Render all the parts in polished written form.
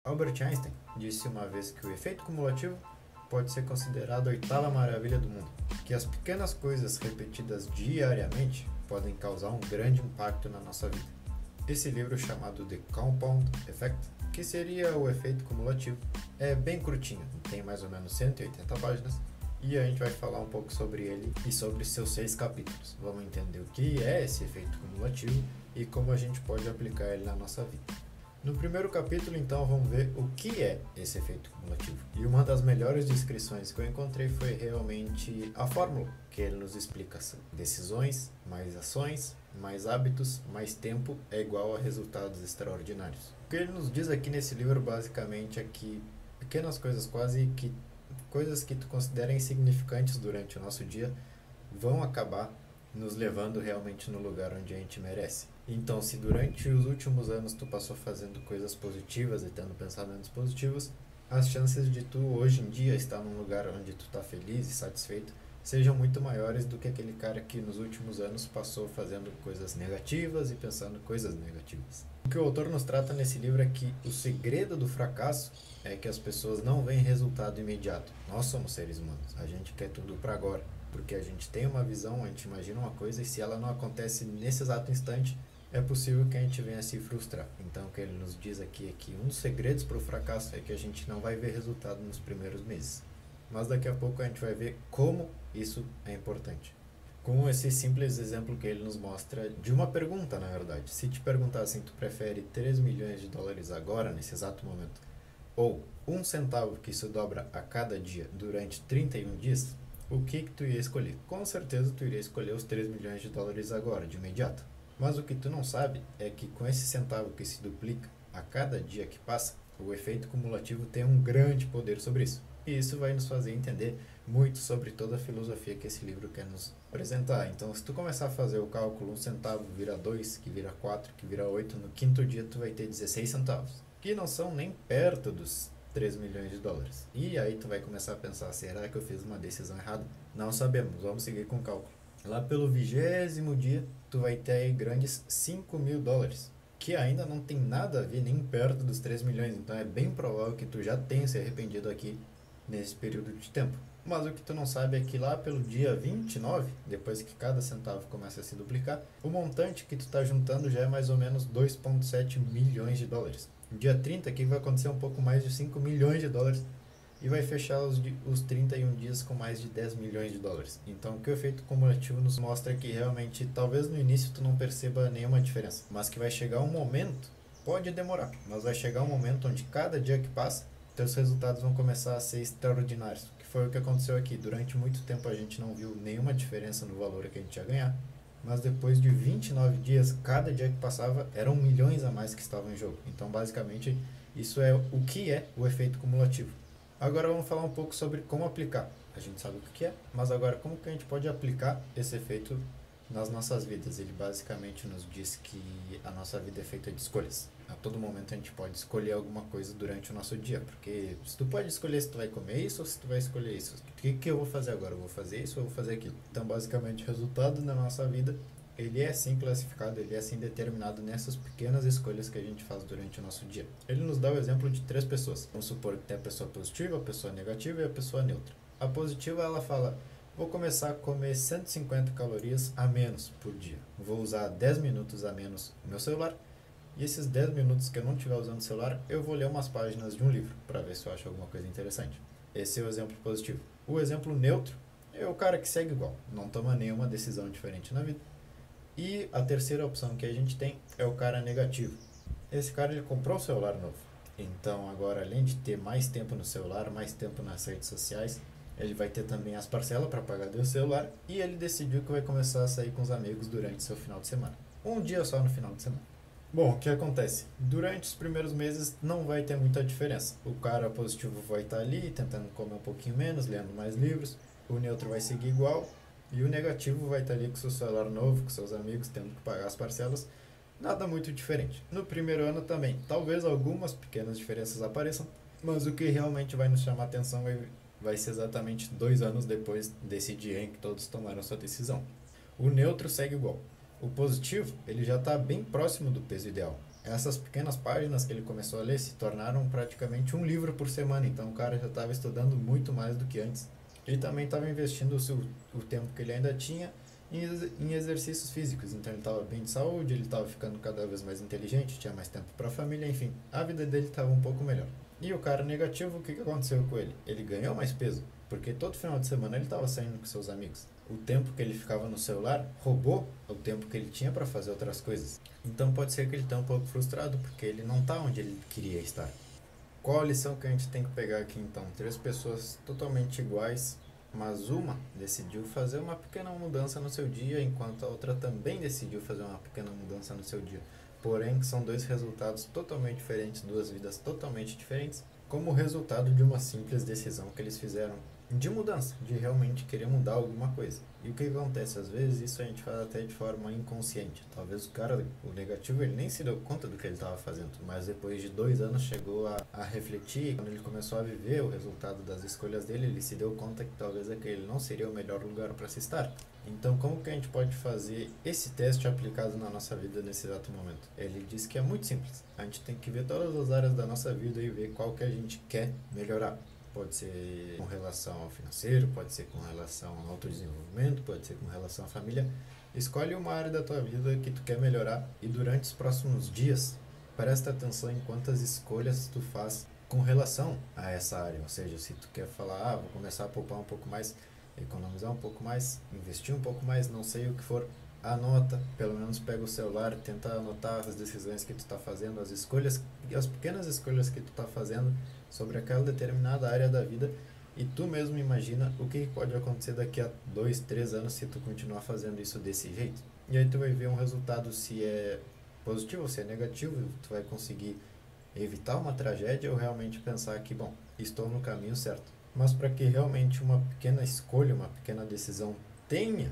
Albert Einstein disse uma vez que o efeito cumulativo pode ser considerado a oitava maravilha do mundo, que as pequenas coisas repetidas diariamente podem causar um grande impacto na nossa vida. Esse livro, chamado The Compound Effect, que seria o efeito cumulativo, é bem curtinho, tem mais ou menos 180 páginas, e a gente vai falar um pouco sobre ele e sobre seus 6 capítulos. Vamos entender o que é esse efeito cumulativo e como a gente pode aplicar ele na nossa vida. No primeiro capítulo, então, vamos ver o que é esse efeito cumulativo. E uma das melhores descrições que eu encontrei foi realmente a fórmula que ele nos explica. Decisões, mais ações, mais hábitos, mais tempo é igual a resultados extraordinários. O que ele nos diz aqui nesse livro basicamente é que pequenas coisas, quase que coisas que tu considera insignificantes durante o nosso dia, vão acabar nos levando realmente no lugar onde a gente merece. Então, se durante os últimos anos tu passou fazendo coisas positivas e tendo pensamentos positivos, as chances de tu hoje em dia estar num lugar onde tu está feliz e satisfeito sejam muito maiores do que aquele cara que nos últimos anos passou fazendo coisas negativas e pensando coisas negativas. O que o autor nos trata nesse livro é que o segredo do fracasso é que as pessoas não veem resultado imediato. Nós somos seres humanos, a gente quer tudo para agora, porque a gente tem uma visão, a gente imagina uma coisa e se ela não acontece nesse exato instante, é possível que a gente venha a se frustrar. Então, o que ele nos diz aqui é que um dos segredos para o fracasso é que a gente não vai ver resultado nos primeiros meses. Mas daqui a pouco a gente vai ver como isso é importante. Com esse simples exemplo que ele nos mostra de uma pergunta, na verdade. Se te perguntassem, tu prefere 3 milhões de dólares agora, nesse exato momento, ou 1 centavo que se dobra a cada dia durante 31 dias, o que tu ia escolher? Com certeza tu iria escolher os 3 milhões de dólares agora, de imediato. Mas o que tu não sabe é que com esse centavo que se duplica a cada dia que passa, o efeito cumulativo tem um grande poder sobre isso. E isso vai nos fazer entender muito sobre toda a filosofia que esse livro quer nos apresentar. Então, se tu começar a fazer o cálculo, 1 centavo vira 2, que vira 4, que vira 8, no quinto dia tu vai ter 16 centavos, que não são nem perto dos 3 milhões de dólares. E aí tu vai começar a pensar, será que eu fiz uma decisão errada? Não sabemos, vamos seguir com o cálculo. Lá pelo 20º dia, tu vai ter aí grandes 5 mil dólares, que ainda não tem nada a ver nem perto dos 3 milhões, então é bem provável que tu já tenha se arrependido aqui nesse período de tempo. Mas o que tu não sabe é que lá pelo dia 29, depois que cada centavo começa a se duplicar, o montante que tu está juntando já é mais ou menos 2,7 milhões de dólares. No dia 30 aqui vai acontecer um pouco mais de 5 milhões de dólares e vai fechar os 31 dias com mais de 10 milhões de dólares. Então, o que o efeito cumulativo nos mostra é que realmente, talvez no início tu não perceba nenhuma diferença, mas que vai chegar um momento, pode demorar, mas vai chegar um momento onde cada dia que passa, teus resultados vão começar a ser extraordinários, que foi o que aconteceu aqui. Durante muito tempo a gente não viu nenhuma diferença no valor que a gente ia ganhar, mas depois de 29 dias, cada dia que passava, eram milhões a mais que estavam em jogo. Então, basicamente, isso é o que é o efeito cumulativo. Agora vamos falar um pouco sobre como aplicar. A gente sabe o que é, mas agora como que a gente pode aplicar esse efeito nas nossas vidas? Ele basicamente nos diz que a nossa vida é feita de escolhas. A todo momento a gente pode escolher alguma coisa durante o nosso dia, porque se tu pode escolher se tu vai comer isso ou se tu vai escolher isso. O que eu vou fazer agora? Eu vou fazer isso ou eu vou fazer aquilo? Então, basicamente, o resultado da nossa vida, ele é assim classificado, ele é assim determinado nessas pequenas escolhas que a gente faz durante o nosso dia. Ele nos dá o exemplo de 3 pessoas. Vamos supor que tem a pessoa positiva, a pessoa negativa e a pessoa neutra. A positiva, ela fala, vou começar a comer 150 calorias a menos por dia. Vou usar 10 minutos a menos o meu celular. E esses 10 minutos que eu não estiver usando o celular, eu vou ler umas páginas de um livro, para ver se eu acho alguma coisa interessante. Esse é o exemplo positivo. O exemplo neutro é o cara que segue igual, não toma nenhuma decisão diferente na vida. E a terceira opção que a gente tem é o cara negativo. Esse cara, ele comprou um celular novo. Então, agora, além de ter mais tempo no celular, mais tempo nas redes sociais, ele vai ter também as parcelas para pagar do celular. E ele decidiu que vai começar a sair com os amigos durante seu final de semana. Um dia só no final de semana. Bom, o que acontece? Durante os primeiros meses não vai ter muita diferença. O cara positivo vai estar ali, tentando comer um pouquinho menos, lendo mais livros. O neutro vai seguir igual. E o negativo vai estar ali com seu celular novo, com seus amigos, tendo que pagar as parcelas. Nada muito diferente. No primeiro ano também, talvez algumas pequenas diferenças apareçam, mas o que realmente vai nos chamar a atenção vai ser exatamente 2 anos depois desse dia em que todos tomaram sua decisão. O neutro segue igual. O positivo, ele já está bem próximo do peso ideal. Essas pequenas páginas que ele começou a ler se tornaram praticamente um livro por semana, então o cara já estava estudando muito mais do que antes. Ele também estava investindo o tempo que ele ainda tinha em exercícios físicos, então ele estava bem de saúde, ele estava ficando cada vez mais inteligente, tinha mais tempo para a família, enfim, a vida dele estava um pouco melhor. E o cara negativo, o que aconteceu com ele? Ele ganhou mais peso, porque todo final de semana ele estava saindo com seus amigos. O tempo que ele ficava no celular roubou o tempo que ele tinha para fazer outras coisas. Então pode ser que ele esteja um pouco frustrado, porque ele não está onde ele queria estar. Qual a lição que a gente tem que pegar aqui então? 3 pessoas totalmente iguais, mas uma decidiu fazer uma pequena mudança no seu dia, enquanto a outra também decidiu fazer uma pequena mudança no seu dia. Porém, são 2 resultados totalmente diferentes, 2 vidas totalmente diferentes, como resultado de uma simples decisão que eles fizeram de mudança, de realmente querer mudar alguma coisa. E o que acontece? Às vezes isso a gente faz até de forma inconsciente. Talvez o cara, o negativo, ele nem se deu conta do que ele estava fazendo, mas depois de 2 anos chegou a refletir. Quando ele começou a viver o resultado das escolhas dele, ele se deu conta que talvez aquele não seria o melhor lugar para se estar. Então, como que a gente pode fazer esse teste aplicado na nossa vida nesse exato momento? Ele diz que é muito simples. A gente tem que ver todas as áreas da nossa vida e ver qual que a gente quer melhorar. Pode ser com relação ao financeiro, pode ser com relação ao autodesenvolvimento, pode ser com relação à família. Escolhe uma área da tua vida que tu quer melhorar e durante os próximos dias, presta atenção em quantas escolhas tu faz com relação a essa área. Ou seja, se tu quer falar, vou começar a poupar um pouco mais, economizar um pouco mais, investir um pouco mais, não sei o que for, anota, pelo menos pega o celular, tenta anotar as decisões que tu está fazendo, as escolhas, as pequenas escolhas que tu está fazendo sobre aquela determinada área da vida, e tu mesmo imagina o que pode acontecer daqui a 2, 3 anos se tu continuar fazendo isso desse jeito. E aí tu vai ver um resultado, se é positivo ou se é negativo, tu vai conseguir evitar uma tragédia ou realmente pensar que, bom, estou no caminho certo. Mas para que realmente uma pequena escolha, uma pequena decisão tenha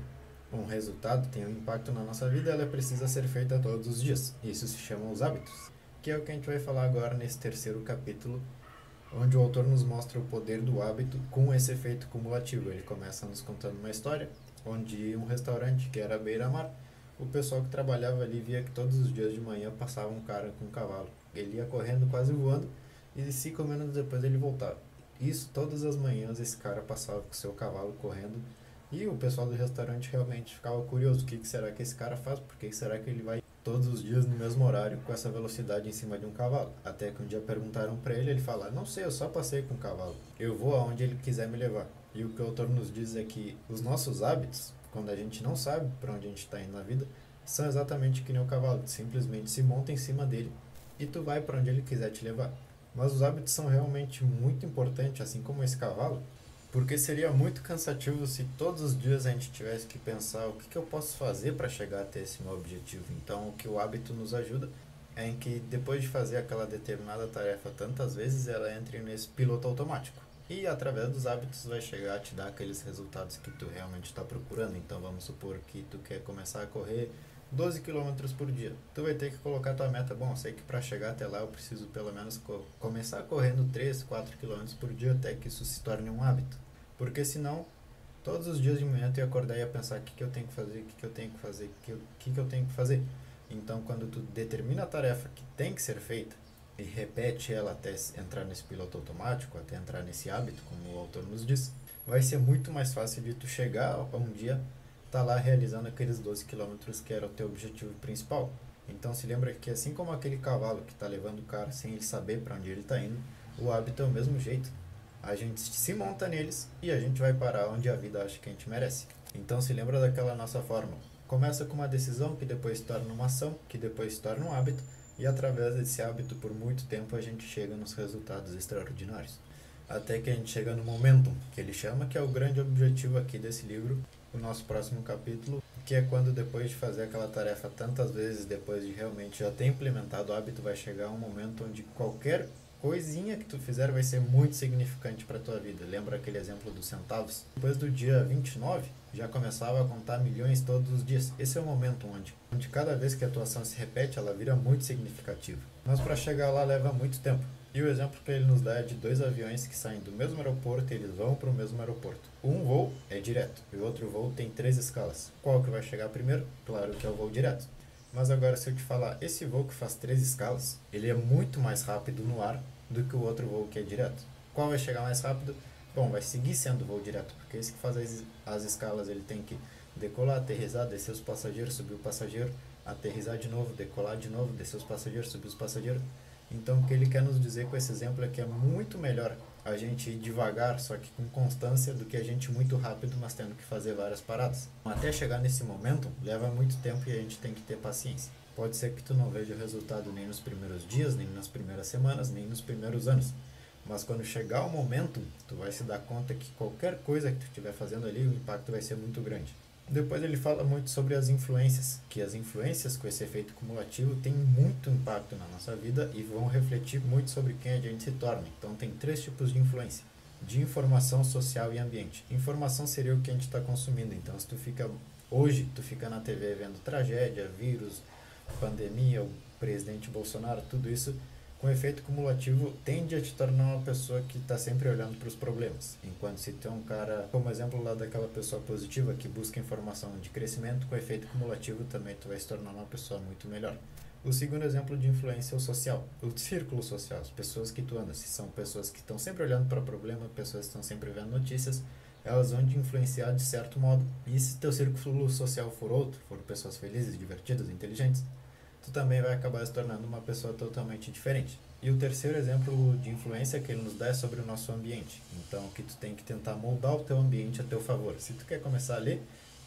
um resultado, tenha um impacto na nossa vida, ela precisa ser feita todos os dias. Isso se chama os hábitos, que é o que a gente vai falar agora nesse terceiro capítulo, onde o autor nos mostra o poder do hábito com esse efeito cumulativo. Ele começa nos contando uma história onde um restaurante que era à beira-mar, o pessoal que trabalhava ali via que todos os dias de manhã passava um cara com um cavalo. Ele ia correndo, quase voando, e 5 minutos depois ele voltava. Isso, todas as manhãs esse cara passava com seu cavalo correndo, e o pessoal do restaurante realmente ficava curioso: o que será que esse cara faz? Por que será que ele vai todos os dias no mesmo horário com essa velocidade em cima de um cavalo? Até que um dia perguntaram para ele, ele fala: não sei, eu só passei com o cavalo, eu vou aonde ele quiser me levar. E o que o autor nos diz é que os nossos hábitos, quando a gente não sabe para onde a gente está indo na vida, são exatamente que nem o cavalo, simplesmente se monta em cima dele e tu vai para onde ele quiser te levar. Mas os hábitos são realmente muito importantes, assim como esse cavalo, porque seria muito cansativo se todos os dias a gente tivesse que pensar o que eu posso fazer para chegar até esse meu objetivo. Então, o que o hábito nos ajuda é em que depois de fazer aquela determinada tarefa tantas vezes, ela entre nesse piloto automático. E através dos hábitos vai chegar a te dar aqueles resultados que tu realmente está procurando. Então, vamos supor que tu quer começar a correr 12 quilômetros por dia. Tu vai ter que colocar tua meta: bom, sei que para chegar até lá eu preciso pelo menos começar correndo 3, 4 quilômetros por dia até que isso se torne um hábito. Porque senão, todos os dias de manhã tu ia acordar e ia pensar: o que eu tenho que fazer, o que eu tenho que fazer, o que eu tenho que fazer. Então, quando tu determina a tarefa que tem que ser feita e repete ela até entrar nesse piloto automático, até entrar nesse hábito, como o autor nos diz, vai ser muito mais fácil de tu chegar a um dia tá lá realizando aqueles 12 quilômetros que era o teu objetivo principal. Então se lembra que assim como aquele cavalo que está levando o cara sem ele saber para onde ele está indo, o hábito é o mesmo jeito. A gente se monta neles e a gente vai parar onde a vida acha que a gente merece. Então se lembra daquela nossa fórmula: começa com uma decisão que depois se torna uma ação, que depois se torna um hábito, e através desse hábito por muito tempo a gente chega nos resultados extraordinários. Até que a gente chega no momentum, que ele chama, que é o grande objetivo aqui desse livro, o nosso próximo capítulo, que é quando depois de fazer aquela tarefa tantas vezes, depois de realmente já ter implementado o hábito, vai chegar um momento onde qualquer coisinha que tu fizer vai ser muito significante para tua vida. Lembra aquele exemplo dos centavos? Depois do dia 29, já começava a contar milhões todos os dias. Esse é o momento onde cada vez que a tua ação se repete, ela vira muito significativa. Mas para chegar lá leva muito tempo. E o exemplo que ele nos dá é de 2 aviões que saem do mesmo aeroporto e eles vão para o mesmo aeroporto. Um voo é direto e o outro voo tem 3 escalas. Qual que vai chegar primeiro? Claro que é o voo direto. Mas agora se eu te falar, esse voo que faz 3 escalas, ele é muito mais rápido no ar do que o outro voo que é direto. Qual vai chegar mais rápido? Bom, vai seguir sendo voo direto, porque esse que faz as escalas, ele tem que decolar, aterrissar, descer os passageiros, subir o passageiro, aterrissar de novo, decolar de novo, descer os passageiros, subir os passageiros. Então o que ele quer nos dizer com esse exemplo é que é muito melhor a gente ir devagar, só que com constância, do que a gente ir muito rápido, mas tendo que fazer várias paradas. Até chegar nesse momento, leva muito tempo e a gente tem que ter paciência. Pode ser que tu não veja o resultado nem nos primeiros dias, nem nas primeiras semanas, nem nos primeiros anos. Mas quando chegar o momento, tu vai se dar conta que qualquer coisa que tu estiver fazendo ali, o impacto vai ser muito grande. Depois ele fala muito sobre as influências, que as influências com esse efeito cumulativo têm muito impacto na nossa vida e vão refletir muito sobre quem a gente se torna. Então tem 3 tipos de influência: de informação, social e ambiente. Informação seria o que a gente está consumindo. Então se tu fica hoje, tu fica na TV vendo tragédia, vírus, pandemia, o presidente Bolsonaro, tudo isso com efeito cumulativo tende a te tornar uma pessoa que está sempre olhando para os problemas. Enquanto se tem um cara, como exemplo lá daquela pessoa positiva que busca informação de crescimento, com efeito cumulativo também tu vai se tornar uma pessoa muito melhor. O segundo exemplo de influência é o social, o círculo social, as pessoas que tu anda. Se são pessoas que estão sempre olhando para o problema, pessoas que estão sempre vendo notícias, elas vão te influenciar de certo modo. E se teu círculo social for outro, for pessoas felizes, divertidas, inteligentes, tu também vai acabar se tornando uma pessoa totalmente diferente. E o terceiro exemplo de influência que ele nos dá é sobre o nosso ambiente. Então, que tu tem que tentar moldar o teu ambiente a teu favor. Se tu quer começar a ler,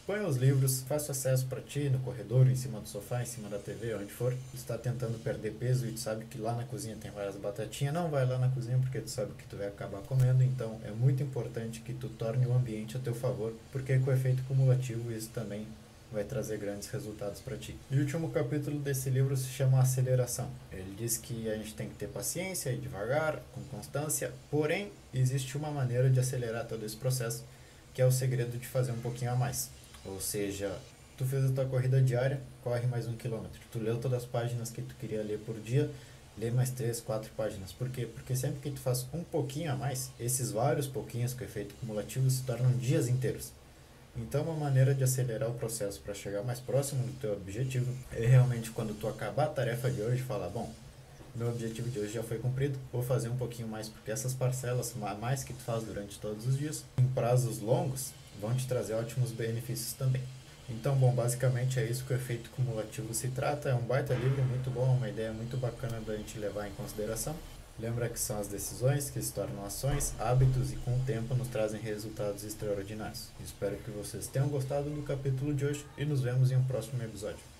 põe os livros, faça acesso para ti, no corredor, em cima do sofá, em cima da TV, onde for. Tu está tentando perder peso e tu sabe que lá na cozinha tem várias batatinhas, não vai lá na cozinha porque tu sabe que tu vai acabar comendo. Então, é muito importante que tu torne o ambiente a teu favor, porque com o efeito cumulativo isso também vai trazer grandes resultados para ti. E o último capítulo desse livro se chama Aceleração. Ele diz que a gente tem que ter paciência e devagar, com constância, porém existe uma maneira de acelerar todo esse processo, que é o segredo de fazer um pouquinho a mais. Ou seja, tu fez a tua corrida diária, corre mais 1 quilômetro. Tu leu todas as páginas que tu queria ler por dia, lê mais 3, 4 páginas. Por quê? Porque sempre que tu faz um pouquinho a mais, esses vários pouquinhos com efeito cumulativo se tornam dias inteiros. Então, uma maneira de acelerar o processo para chegar mais próximo do teu objetivo é realmente quando tu acabar a tarefa de hoje, falar, bom, meu objetivo de hoje já foi cumprido, vou fazer um pouquinho mais, porque essas parcelas a mais que tu faz durante todos os dias, em prazos longos, vão te trazer ótimos benefícios também. Então, bom, basicamente é isso que o efeito cumulativo se trata. É um baita livro muito bom, uma ideia muito bacana da gente levar em consideração. Lembra que são as decisões que se tornam ações, hábitos e com o tempo nos trazem resultados extraordinários. Espero que vocês tenham gostado do capítulo de hoje e nos vemos em um próximo episódio.